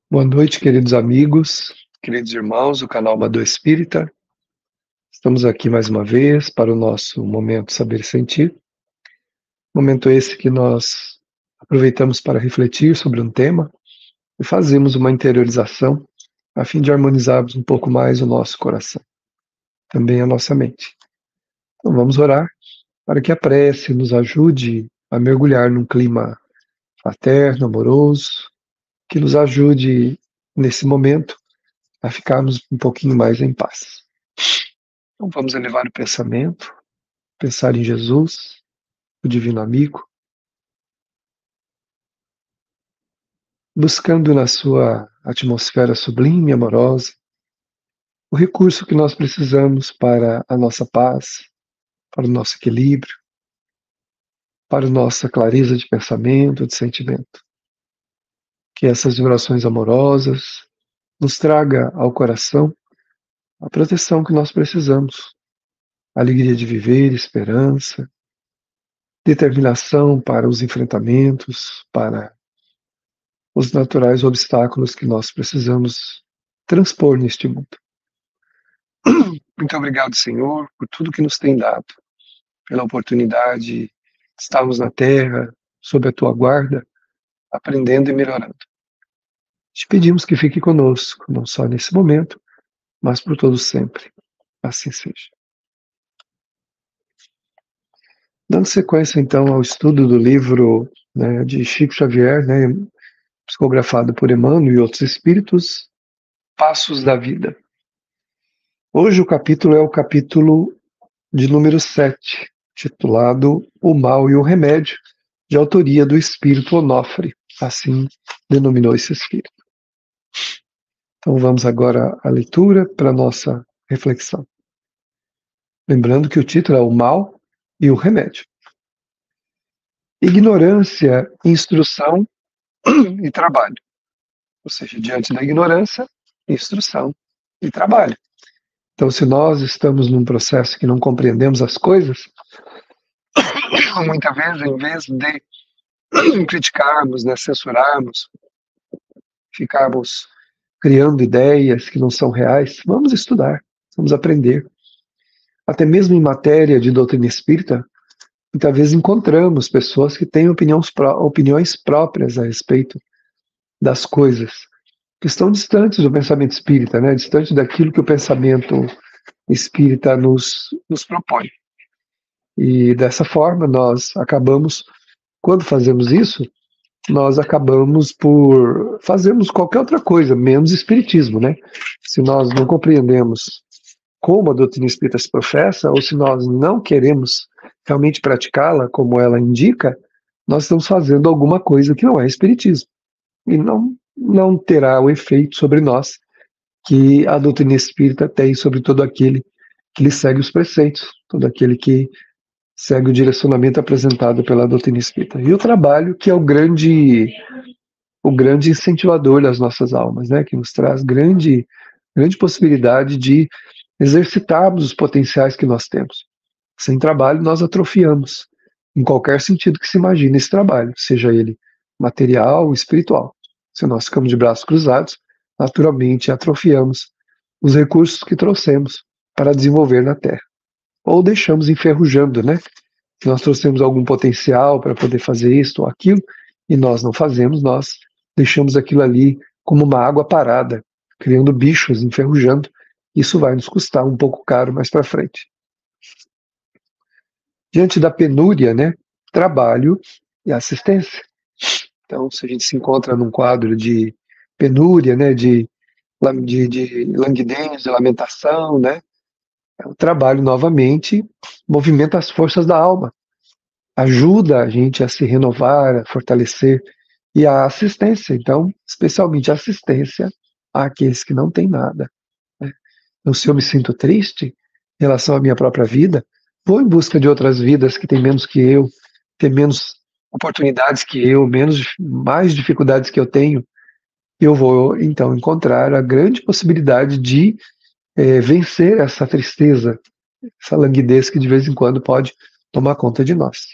Boa noite, queridos amigos, queridos irmãos do canal Amador Espírita. Estamos aqui mais uma vez para o nosso Momento Saber e Sentir. Momento esse que nós aproveitamos para refletir sobre um tema e fazemos uma interiorização a fim de harmonizarmos um pouco mais o nosso coração, também a nossa mente. Então vamos orar para que a prece nos ajude a mergulhar num clima fraterno, amoroso, que nos ajude nesse momento a ficarmos um pouquinho mais em paz. Então vamos elevar o pensamento, pensar em Jesus, o Divino Amigo, buscando na sua atmosfera sublime e amorosa o recurso que nós precisamos para a nossa paz, para o nosso equilíbrio, para a nossa clareza de pensamento, de sentimento. Que essas vibrações amorosas nos traga ao coração a proteção que nós precisamos, a alegria de viver, esperança, determinação para os enfrentamentos, para os naturais obstáculos que nós precisamos transpor neste mundo. Muito obrigado, Senhor, por tudo que nos tem dado, pela oportunidade de estarmos na Terra, sob a Tua guarda, aprendendo e melhorando. Te pedimos que fique conosco, não só nesse momento, mas por todo sempre. Assim seja. Dando sequência, então, ao estudo do livro de Chico Xavier, psicografado por Emmanuel e outros espíritos, Passos da Vida. Hoje o capítulo é o capítulo de número 7, titulado O Mal e o Remédio, de autoria do espírito Onofre, assim denominou esse espírito. Então vamos agora à leitura para a nossa reflexão. Lembrando que o título é O Mal e o Remédio. Ignorância, instrução e trabalho. Ou seja, diante da ignorância, instrução e trabalho. Então, se nós estamos num processo que não compreendemos as coisas, muitas vezes, em vez de criticarmos, censurarmos, ficarmos criando ideias que não são reais, vamos estudar, vamos aprender. Até mesmo em matéria de doutrina espírita, muitas vezes encontramos pessoas que têm opiniões próprias a respeito das coisas, que estão distantes do pensamento espírita, distante daquilo que o pensamento espírita nos propõe. E dessa forma nós acabamos, quando fazemos isso, nós acabamos por fazermos qualquer outra coisa, menos espiritismo, Se nós não compreendemos como a doutrina espírita se professa, ou se nós não queremos realmente praticá-la como ela indica, nós estamos fazendo alguma coisa que não é espiritismo. E não terá o efeito sobre nós que a doutrina espírita tem sobre todo aquele que lhe segue os preceitos, todo aquele que segue o direcionamento apresentado pela doutrina espírita. E o trabalho, que é o grande incentivador das nossas almas, que nos traz grande possibilidade de exercitarmos os potenciais que nós temos. Sem trabalho, nós atrofiamos, em qualquer sentido que se imagine esse trabalho, seja ele material ou espiritual. Se nós ficamos de braços cruzados, naturalmente atrofiamos os recursos que trouxemos para desenvolver na Terra. Ou deixamos enferrujando, Se nós trouxemos algum potencial para poder fazer isto ou aquilo, e nós não fazemos, nós deixamos aquilo ali como uma água parada, criando bichos, enferrujando. Isso vai nos custar um pouco caro mais para frente. Diante da penúria, trabalho e assistência. Então, se a gente se encontra num quadro de penúria, de languidez, de lamentação, o trabalho novamente movimenta as forças da alma, ajuda a gente a se renovar, a fortalecer, e a assistência, então, especialmente a assistência àqueles que não têm nada. Então, se eu me sinto triste em relação à minha própria vida, vou em busca de outras vidas que têm menos que eu, têm menos oportunidades que eu, mais dificuldades que eu tenho. Eu vou, então, encontrar a grande possibilidade de vencer essa tristeza, essa languidez que de vez em quando pode tomar conta de nós.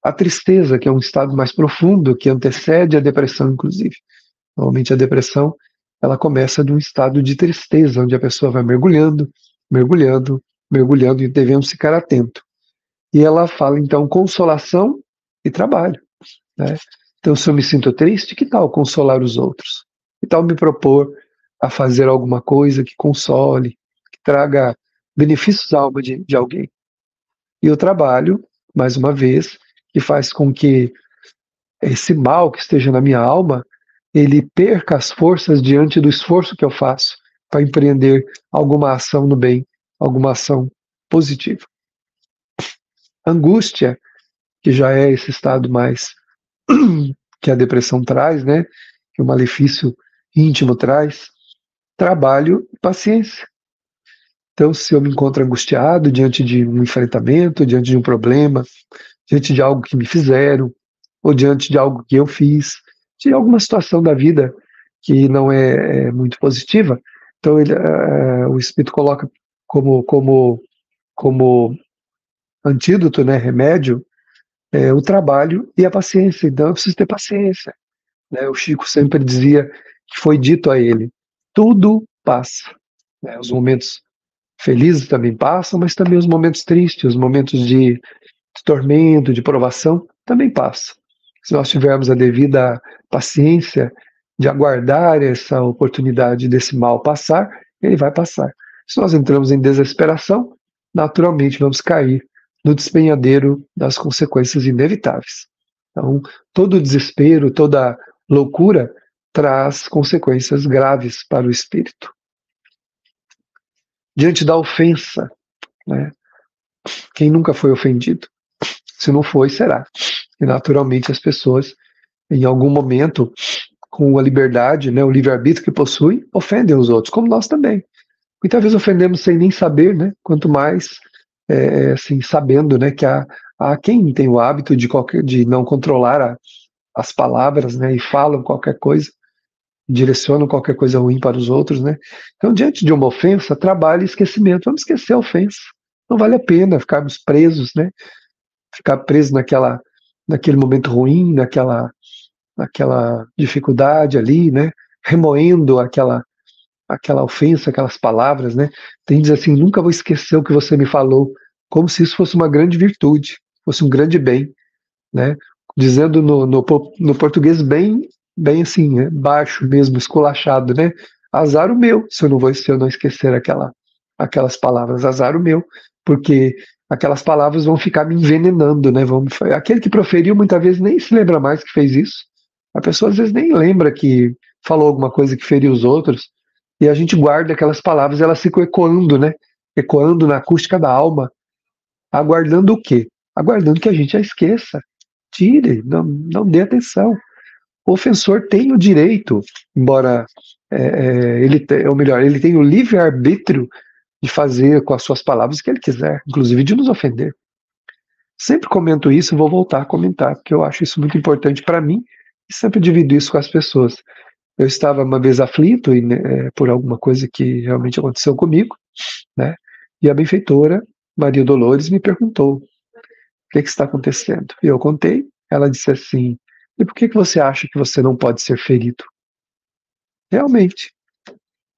A tristeza, que é um estado mais profundo, que antecede a depressão, inclusive, Normalmente a depressão, ela começa de um estado de tristeza, onde a pessoa vai mergulhando, mergulhando, mergulhando, e devemos ficar atento. E ela fala, então, consolação e trabalho, né? Então, se eu me sinto triste, que tal consolar os outros? Que tal me propor a fazer alguma coisa que console, que traga benefícios à alma de alguém? E o trabalho, mais uma vez, que faz com que esse mal que esteja na minha alma, ele perca as forças diante do esforço que eu faço para empreender alguma ação no bem, alguma ação positiva. Angústia, que já é esse estado mais que a depressão traz, né? Que o malefício íntimo traz. Trabalho e paciência. Então, se eu me encontro angustiado diante de um enfrentamento, diante de um problema, diante de algo que me fizeram, ou diante de algo que eu fiz, de alguma situação da vida que não é muito positiva, então o Espírito coloca como antídoto, né, remédio, o trabalho e a paciência. Então eu preciso ter paciência, né? O Chico sempre dizia que foi dito a ele: tudo passa, né? Os momentos felizes também passam, mas também os momentos tristes, os momentos de tormento, de provação, também passam. Se nós tivermos a devida paciência de aguardar essa oportunidade desse mal passar, ele vai passar. Se nós entramos em desesperação, naturalmente vamos cair no despenhadeiro das consequências inevitáveis. Então, todo desespero, toda loucura traz consequências graves para o espírito. Diante da ofensa, né? Quem nunca foi ofendido? Se não foi, será. E naturalmente as pessoas, em algum momento, com a liberdade, né, o livre-arbítrio que possuem, ofendem os outros, como nós também. Muitas vezes ofendemos sem nem saber, né? Quanto mais assim, sabendo, né, que há quem tem o hábito de não controlar as palavras, né, e falam qualquer coisa, direcionam qualquer coisa ruim para os outros, né? Então, diante de uma ofensa, trabalho e esquecimento. Vamos esquecer a ofensa. Não vale a pena ficarmos presos, né? Ficar preso naquele momento ruim, naquela dificuldade ali, né? Remoendo aquela ofensa, aquelas palavras, né? Tem diz assim: nunca vou esquecer o que você me falou, como se isso fosse uma grande virtude, fosse um grande bem, né? Dizendo no português bem assim, né? Baixo mesmo, esculachado, né? Azar o meu, se eu não esquecer aquelas palavras, azar o meu, porque aquelas palavras vão ficar me envenenando, né? Aquele que proferiu muitas vezes nem se lembra mais que fez isso. A pessoa às vezes nem lembra que falou alguma coisa que feriu os outros, e a gente guarda aquelas palavras, elas ficam ecoando, né? Ecoando na acústica da alma, aguardando o quê? Aguardando que a gente a esqueça. Tire, não dê atenção. O ofensor tem o direito, embora ou melhor, ele tem o livre-arbítrio de fazer com as suas palavras o que ele quiser, inclusive de nos ofender. Sempre comento isso e vou voltar a comentar, porque eu acho isso muito importante para mim e sempre divido isso com as pessoas. Eu estava uma vez aflito por alguma coisa que realmente aconteceu comigo, né? E a benfeitora Maria Dolores me perguntou: o que está acontecendo? E eu contei. Ela disse assim: e por que você acha que você não pode ser ferido? Realmente.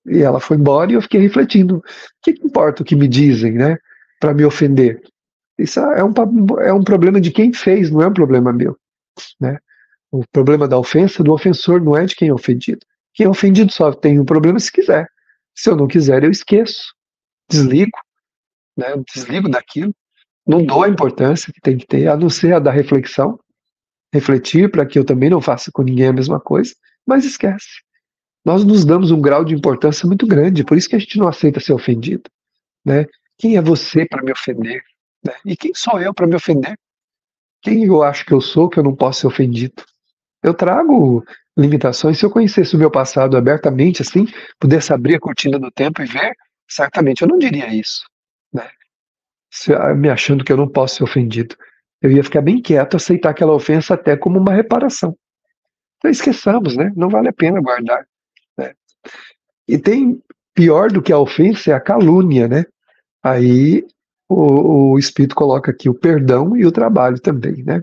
E ela foi embora e eu fiquei refletindo: o que importa o que me dizem, né? Para me ofender? Isso é um problema de quem fez, não é um problema meu, né? O problema da ofensa do ofensor, não é de quem é ofendido. Quem é ofendido só tem um problema se quiser. Se eu não quiser, eu esqueço, desligo, né? Eu desligo daquilo, não dou a importância que tem que ter, a não ser a da reflexão, refletir para que eu também não faça com ninguém a mesma coisa, mas esquece. Nós nos damos um grau de importância muito grande, por isso que a gente não aceita ser ofendido, né? Quem é você para me ofender? Né? E quem sou eu para me ofender? Quem eu acho que eu sou que eu não posso ser ofendido? Eu trago limitações. Se eu conhecesse o meu passado abertamente, assim, pudesse abrir a cortina do tempo e ver, certamente eu não diria isso, né? Me achando que eu não posso ser ofendido. Eu ia ficar bem quieto, aceitar aquela ofensa até como uma reparação. Então esqueçamos, né? Não vale a pena guardar, né? E tem pior do que a ofensa é a calúnia, né? Aí o Espírito coloca aqui o perdão e o trabalho também, né?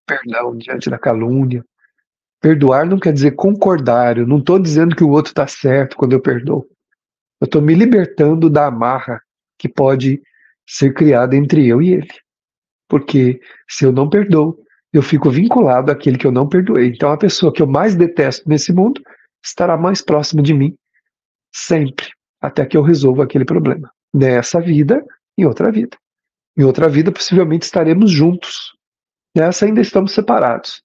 Perdão diante da calúnia, Perdoar não quer dizer concordar. Eu não estou dizendo que o outro está certo quando eu perdoo. Eu estou me libertando da amarra que pode ser criada entre eu e ele. Porque se eu não perdoo, eu fico vinculado àquele que eu não perdoei. Então a pessoa que eu mais detesto nesse mundo estará mais próxima de mim sempre, até que eu resolva aquele problema. Nessa vida, em outra vida. Em outra vida, possivelmente estaremos juntos. Nessa ainda estamos separados,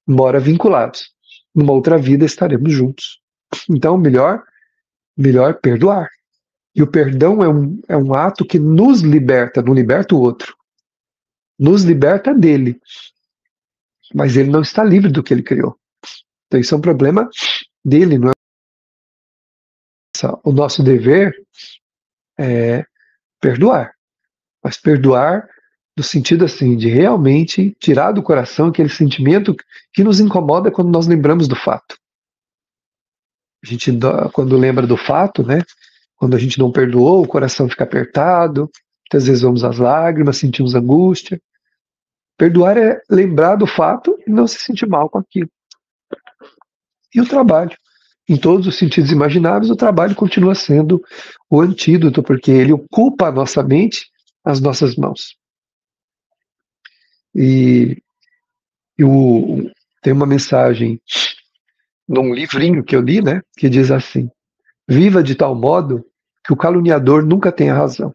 embora vinculados. Numa outra vida estaremos juntos. Então, melhor perdoar. E o perdão é um ato que nos liberta, não liberta o outro. Nos liberta dele. Mas ele não está livre do que ele criou. Então isso é um problema dele, não é? O nosso dever é perdoar. Mas perdoar no sentido assim, de realmente tirar do coração aquele sentimento que nos incomoda quando nós lembramos do fato. A gente, quando lembra do fato, né? Quando a gente não perdoou, o coração fica apertado, muitas vezes vamos às lágrimas, sentimos angústia. Perdoar é lembrar do fato e não se sentir mal com aquilo. E o trabalho. Em todos os sentidos imagináveis, o trabalho continua sendo o antídoto, porque ele ocupa a nossa mente, as nossas mãos. Tem uma mensagem num livrinho que eu li, né, que diz assim: viva de tal modo que o caluniador nunca tenha razão.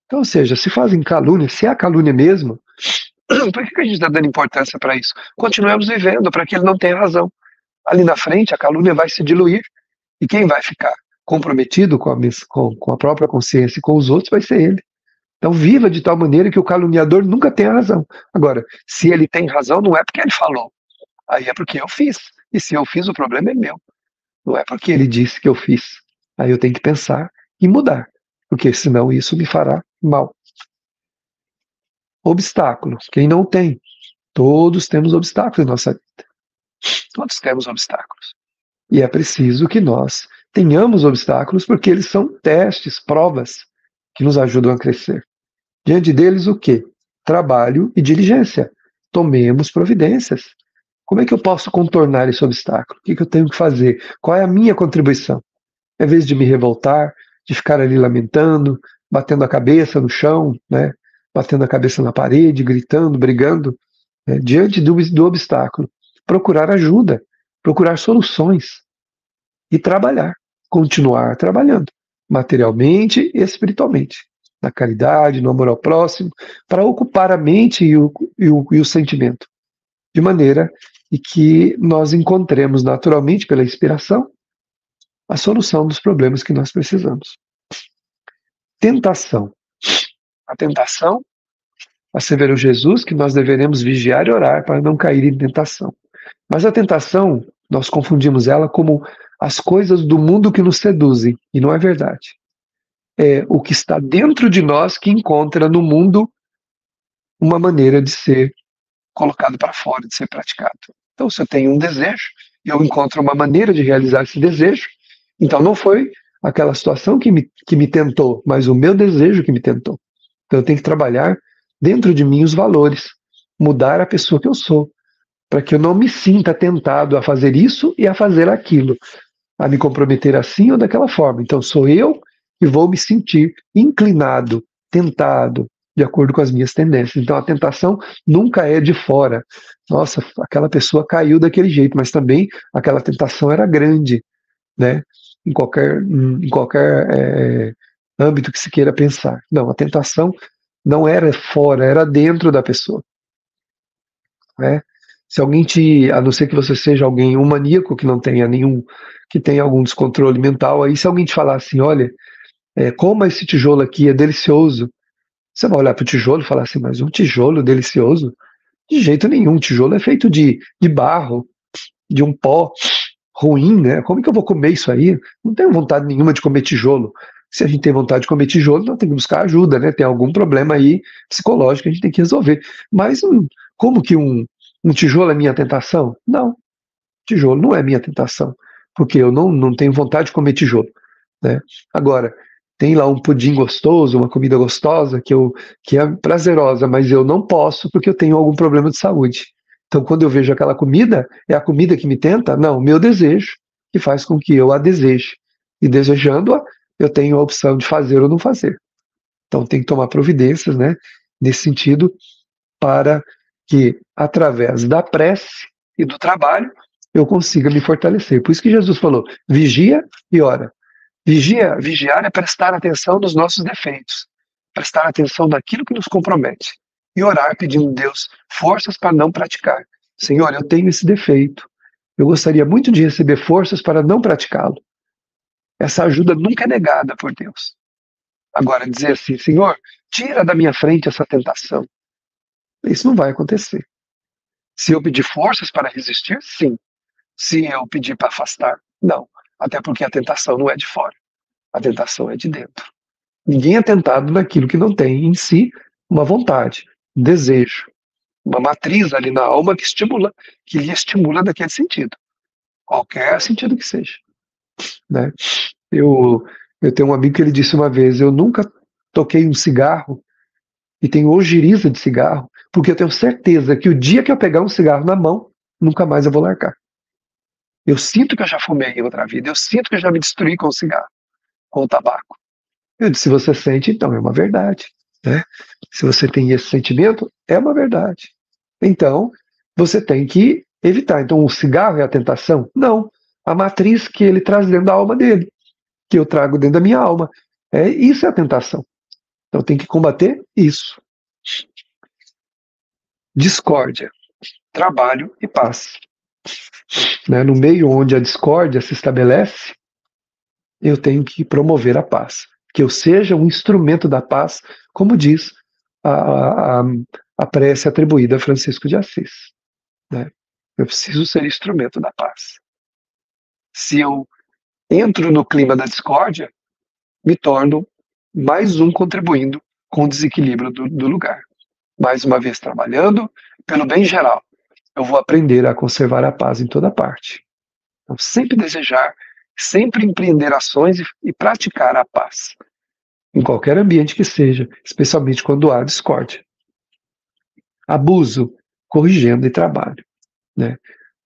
Então, ou seja, se fazem calúnia, se é calúnia mesmo, por que a gente está dando importância para isso? Continuemos vivendo para que ele não tenha razão. Ali na frente, a calúnia vai se diluir, e quem vai ficar comprometido com a própria consciência e com os outros vai ser ele. Então, viva de tal maneira que o caluniador nunca tenha razão. Agora, se ele tem razão, não é porque ele falou, aí é porque eu fiz. E se eu fiz, o problema é meu. Não é porque ele disse que eu fiz. Aí eu tenho que pensar e mudar, porque senão isso me fará mal. Obstáculo. Quem não tem? Todos temos obstáculos em nossa vida. Todos temos obstáculos. E é preciso que nós tenhamos obstáculos, porque eles são testes, provas que nos ajudam a crescer. Diante deles, o quê? Trabalho e diligência. Tomemos providências. Como é que eu posso contornar esse obstáculo? O que eu tenho que fazer? Qual é a minha contribuição? Em vez de me revoltar, de ficar ali lamentando, batendo a cabeça no chão, né? Batendo a cabeça na parede, gritando, brigando, né? Diante do obstáculo, procurar ajuda, procurar soluções e trabalhar, continuar trabalhando, materialmente e espiritualmente, na caridade, no amor ao próximo, para ocupar a mente e o sentimento, de maneira que nós encontremos naturalmente, pela inspiração, a solução dos problemas que nós precisamos. Tentação. A tentação, asseverou Jesus que nós deveremos vigiar e orar para não cair em tentação. Mas a tentação, nós confundimos ela como as coisas do mundo que nos seduzem, e não é verdade. É o que está dentro de nós que encontra no mundo uma maneira de ser colocado para fora, de ser praticado. Então, se eu tenho um desejo, eu encontro uma maneira de realizar esse desejo. Então, não foi aquela situação que me tentou, mas o meu desejo que me tentou. Então, eu tenho que trabalhar dentro de mim os valores, mudar a pessoa que eu sou, para que eu não me sinta tentado a fazer isso e a fazer aquilo, a me comprometer assim ou daquela forma. Então, sou eu que vou me sentir inclinado, tentado, de acordo com as minhas tendências. Então, a tentação nunca é de fora. Nossa, aquela pessoa caiu daquele jeito, mas também aquela tentação era grande, né? Em qualquer âmbito que se queira pensar. Não, a tentação não era fora, era dentro da pessoa, né? Se alguém a não ser que você seja alguém, um maníaco que não tenha que tenha algum descontrole mental, aí se alguém te falar assim, olha, coma esse tijolo aqui, é delicioso, você vai olhar para o tijolo e falar assim, mas um tijolo delicioso? De jeito nenhum, tijolo é feito de barro, de um pó ruim, né? Como que eu vou comer isso aí? Não tenho vontade nenhuma de comer tijolo. Se a gente tem vontade de comer tijolo, nós temos que buscar ajuda, né? Tem algum problema aí psicológico que a gente tem que resolver. Mas como que um tijolo é minha tentação? Não, tijolo não é minha tentação, porque eu não tenho vontade de comer tijolo, né? Agora, tem lá um pudim gostoso, uma comida gostosa que é prazerosa, mas eu não posso porque eu tenho algum problema de saúde. Então, quando eu vejo aquela comida, é a comida que me tenta? Não, o meu desejo, que faz com que eu a deseje. E desejando-a, eu tenho a opção de fazer ou não fazer. Então, tem que tomar providências, né, nesse sentido, para que, através da prece e do trabalho, eu consiga me fortalecer. Por isso que Jesus falou, vigia e ora. Vigiar é prestar atenção nos nossos defeitos, prestar atenção naquilo que nos compromete e orar pedindo a Deus forças para não praticar. Senhor, eu tenho esse defeito, eu gostaria muito de receber forças para não praticá-lo. Essa ajuda nunca é negada por Deus. Agora, dizer assim, Senhor, tira da minha frente essa tentação. Isso não vai acontecer. Se eu pedir forças para resistir, sim. Se eu pedir para afastar, não. Até porque a tentação não é de fora. A tentação é de dentro. Ninguém é tentado naquilo que não tem em si uma vontade, um desejo, uma matriz ali na alma que lhe estimula daquele sentido. Qualquer sentido que seja. Né? Eu tenho um amigo que ele disse uma vez, eu nunca toquei um cigarro e tenho ojeriza de cigarro, porque eu tenho certeza que o dia que eu pegar um cigarro na mão, nunca mais eu vou largar. Eu sinto que eu já fumei em outra vida, eu sinto que eu já me destruí com o cigarro, com o tabaco. Eu disse, se você sente, então é uma verdade. Né? Se você tem esse sentimento, é uma verdade. Então, você tem que evitar. Então, o cigarro é a tentação? Não. A matriz que ele traz dentro da alma dele, que eu trago dentro da minha alma. Isso é a tentação. Então, tem que combater isso. Discórdia, trabalho e paz. Né? No meio onde a discórdia se estabelece, eu tenho que promover a paz. Que eu seja um instrumento da paz, como diz a prece atribuída a Francisco de Assis. Né? Eu preciso ser instrumento da paz. Se eu entro no clima da discórdia, me torno mais um contribuindo com o desequilíbrio do lugar. Mais uma vez trabalhando pelo bem geral. Eu vou aprender a conservar a paz em toda parte. Então, sempre desejar, sempre empreender ações e praticar a paz. Em qualquer ambiente que seja, especialmente quando há discórdia. Abuso, corrigendo e trabalho. Né?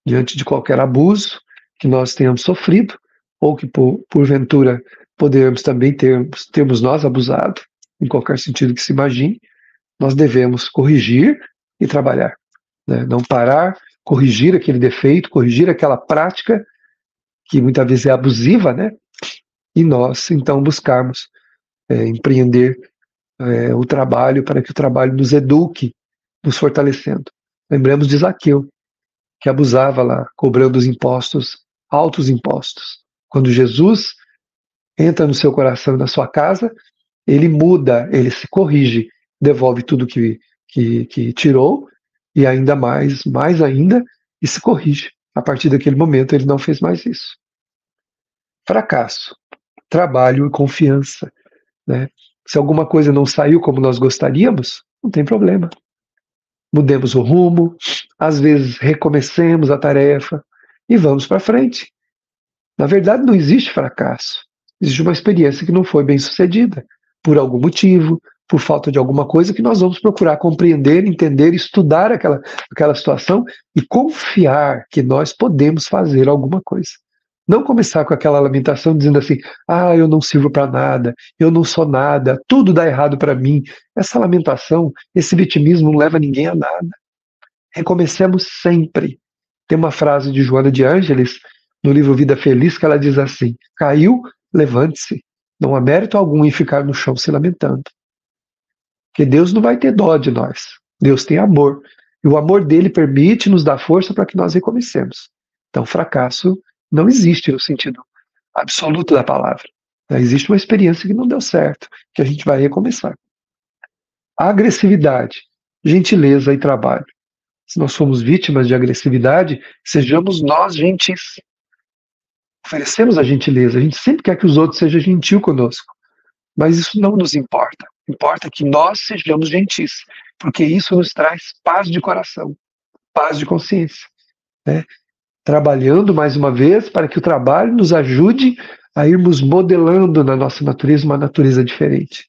Diante de qualquer abuso que nós tenhamos sofrido, ou que porventura poderemos também termos nós abusado, em qualquer sentido que se imagine, nós devemos corrigir e trabalhar. Né? Não parar, corrigir aquele defeito, corrigir aquela prática que muitas vezes é abusiva, né? E nós, então, buscarmos empreender o trabalho para que o trabalho nos eduque, nos fortalecendo. Lembramos de Zaqueu, que abusava lá, cobrando os impostos, altos impostos. Quando Jesus entra no seu coração e na sua casa, ele muda, ele se corrige, devolve tudo que tirou, e ainda mais ainda, e se corrige. A partir daquele momento, ele não fez mais isso. Fracasso, trabalho e confiança. Né? Se alguma coisa não saiu como nós gostaríamos, não tem problema. Mudemos o rumo, às vezes recomecemos a tarefa e vamos para frente. Na verdade, não existe fracasso. Existe uma experiência que não foi bem sucedida, por algum motivo, por falta de alguma coisa que nós vamos procurar compreender, entender, estudar aquela situação e confiar que nós podemos fazer alguma coisa. Não começar com aquela lamentação dizendo assim, eu não sirvo para nada, eu não sou nada, tudo dá errado para mim. Essa lamentação, esse vitimismo não leva ninguém a nada. Recomecemos sempre. Tem uma frase de Joana de Ângeles, no livro Vida Feliz, que ela diz assim, caiu, levante-se. Não há mérito algum em ficar no chão se lamentando. Porque Deus não vai ter dó de nós. Deus tem amor. E o amor dele permite nos dar força para que nós recomecemos. Então, fracasso não existe no sentido absoluto da palavra. Existe uma experiência que não deu certo, que a gente vai recomeçar. Agressividade, gentileza e trabalho. Se nós somos vítimas de agressividade, sejamos nós gentis. Oferecemos a gentileza. A gente sempre quer que os outros sejam gentil conosco. Mas isso não nos importa. Importa que nós sejamos gentis, porque isso nos traz paz de coração, paz de consciência. Né? Trabalhando mais uma vez para que o trabalho nos ajude a irmos modelando na nossa natureza uma natureza diferente.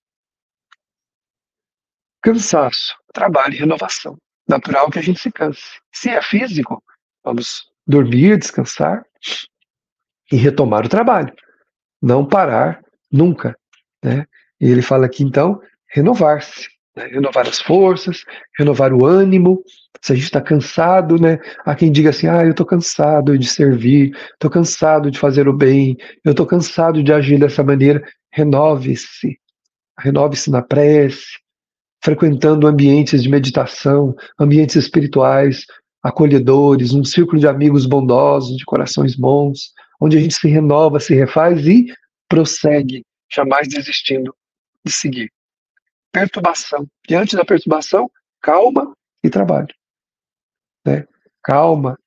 Cansaço, trabalho e renovação. natural que a gente se canse. Se é físico, vamos dormir, descansar e retomar o trabalho. Não parar nunca, né? E ele fala aqui, então, renovar-se, né? Renovar as forças, renovar o ânimo. Se a gente está cansado, né? Há quem diga assim, eu estou cansado de servir, estou cansado de fazer o bem, eu estou cansado de agir dessa maneira. Renove-se, renove-se na prece, frequentando ambientes de meditação, ambientes espirituais, acolhedores, um círculo de amigos bondosos, de corações bons, onde a gente se renova, se refaz e prossegue, jamais desistindo de seguir. Perturbação. Diante da perturbação, calma e trabalho. Né? Calma.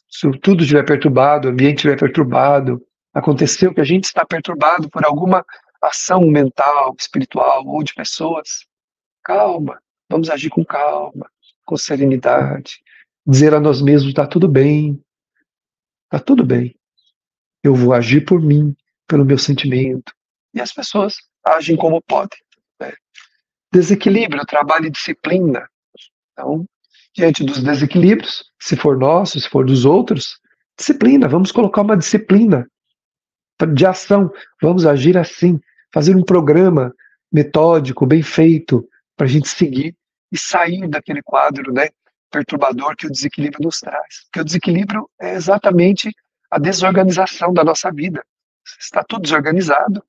Se tudo estiver perturbado, o ambiente estiver perturbado, aconteceu que a gente está perturbado por alguma ação mental, espiritual ou de pessoas, calma, vamos agir com calma, com serenidade, dizer a nós mesmos, está tudo bem, eu vou agir por mim, pelo meu sentimento, e as pessoas agem como podem. Né? Desequilíbrio, trabalho e disciplina. Então, diante dos desequilíbrios, se for nosso, se for dos outros, disciplina, vamos colocar uma disciplina de ação, vamos agir assim, fazer um programa metódico, bem feito, para a gente seguir e sair daquele quadro, né, perturbador que o desequilíbrio nos traz. Porque o desequilíbrio é exatamente a desorganização da nossa vida. Está tudo desorganizado,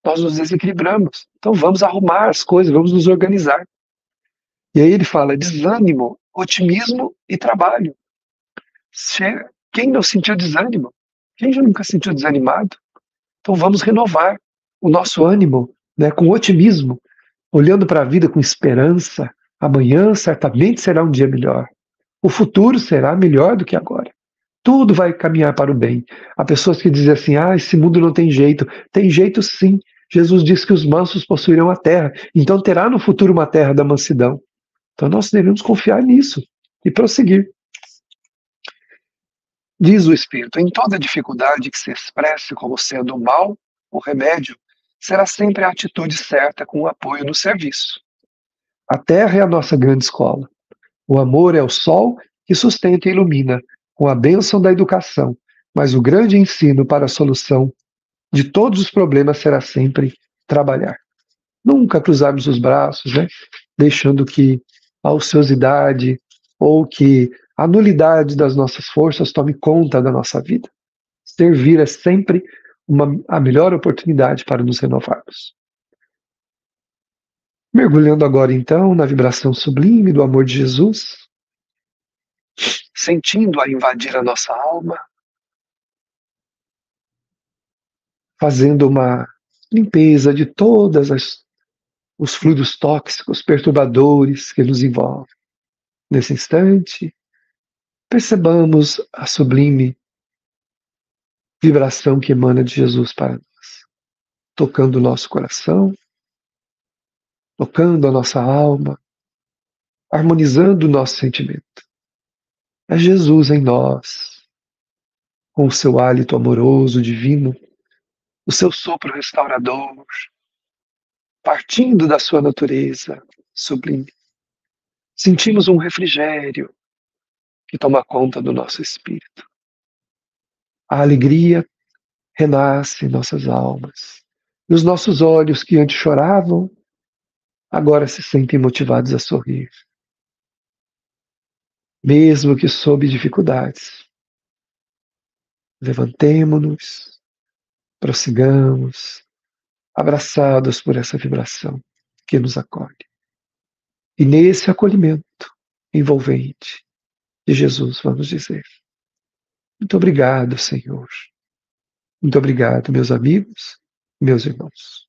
nós nos desequilibramos. Então vamos arrumar as coisas, vamos nos organizar. E aí ele fala desânimo, otimismo e trabalho. Quem não sentiu desânimo? Quem já nunca sentiu desanimado? Então vamos renovar o nosso ânimo, né, com otimismo, olhando para a vida com esperança. Amanhã certamente será um dia melhor. O futuro será melhor do que agora. Tudo vai caminhar para o bem. Há pessoas que dizem assim, esse mundo não tem jeito. Tem jeito sim. Jesus disse que os mansos possuirão a terra. Então terá no futuro uma terra da mansidão. Então nós devemos confiar nisso e prosseguir. Diz o Espírito, em toda dificuldade que se expresse como sendo o mal, o remédio, será sempre a atitude certa com o apoio no serviço. A terra é a nossa grande escola. O amor é o sol que sustenta e ilumina, com a bênção da educação, mas o grande ensino para a solução de todos os problemas será sempre trabalhar. Nunca cruzarmos os braços, né? Deixando que a ociosidade ou que a nulidade das nossas forças tome conta da nossa vida. Servir é sempre a melhor oportunidade para nos renovarmos. Mergulhando agora, então, na vibração sublime do amor de Jesus, sentindo-a invadir a nossa alma, fazendo uma limpeza de todos os fluidos tóxicos, perturbadores que nos envolvem. Nesse instante, percebamos a sublime vibração que emana de Jesus para nós, tocando o nosso coração, tocando a nossa alma, harmonizando o nosso sentimento. É Jesus em nós, com o seu hálito amoroso, divino, o seu sopro restaurador, partindo da sua natureza sublime. Sentimos um refrigério que toma conta do nosso espírito. A alegria renasce em nossas almas. E os nossos olhos que antes choravam, agora se sentem motivados a sorrir. Mesmo que sob dificuldades. Levantemo-nos, prossigamos, abraçados por essa vibração que nos acolhe. E nesse acolhimento envolvente de Jesus, vamos dizer: muito obrigado, Senhor. Muito obrigado, meus amigos, meus irmãos.